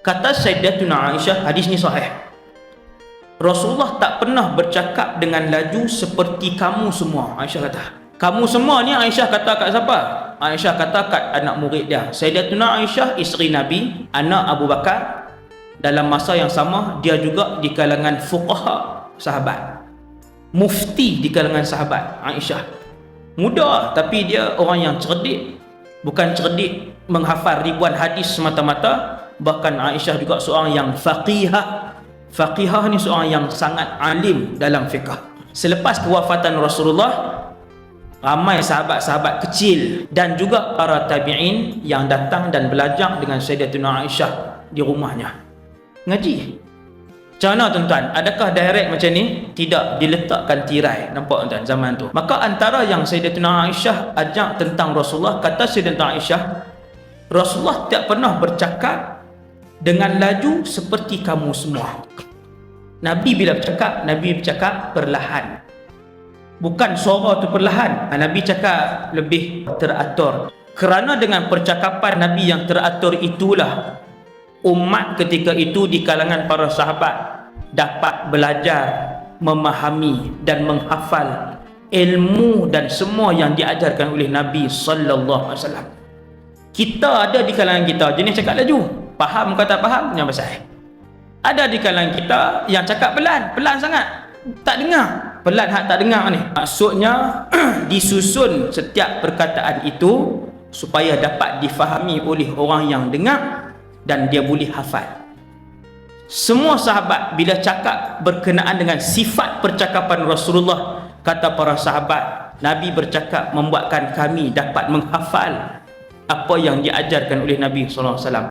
Kata Sayyidatuna Aisyah, hadis ni sahih, Rasulullah tak pernah bercakap dengan laju seperti kamu semua. Aisyah kata, kamu semua ni Aisyah kata kat siapa? Aisyah kata kat anak murid dia. Sayyidatuna Aisyah isteri Nabi, anak Abu Bakar. Dalam masa yang sama, dia juga di kalangan fuqaha sahabat, mufti di kalangan sahabat. Aisyah muda, tapi dia orang yang cerdik. Bukan cerdik menghafal ribuan hadis semata-mata, bahkan Aisyah juga seorang yang faqihah. Faqihah ni seorang yang sangat alim dalam fiqh. Selepas kewafatan Rasulullah, ramai sahabat-sahabat kecil dan juga para tabi'in yang datang dan belajar dengan Sayyidatuna Aisyah di rumahnya ngaji. Macam mana tuan-tuan? Adakah direct macam ni? Tidak, diletakkan tirai. Nampak tuan-tuan zaman tu? Maka antara yang Sayyidatuna Aisyah ajak tentang Rasulullah, kata Sayyidatuna Aisyah, Rasulullah tak pernah bercakap dengan laju seperti kamu semua. Nabi bila bercakap, Nabi bercakap perlahan. Bukan suara tu perlahan. Nabi cakap lebih teratur. Kerana dengan percakapan Nabi yang teratur itulah umat ketika itu di kalangan para sahabat dapat belajar, memahami dan menghafal ilmu dan semua yang diajarkan oleh Nabi sallallahu alaihi wasallam. Kita ada di kalangan kita jenis cakap laju, faham ke tak faham punya pasal. Ada di kalangan kita yang cakap pelan sangat, tak dengar. Pelan hak tak dengar ni. Maksudnya disusun setiap perkataan itu supaya dapat difahami oleh orang yang dengar dan dia boleh hafal. Semua sahabat bila cakap berkenaan dengan sifat percakapan Rasulullah, kata para sahabat, Nabi bercakap membuatkan kami dapat menghafal apa yang diajarkan oleh Nabi sallallahu alaihi wasallam.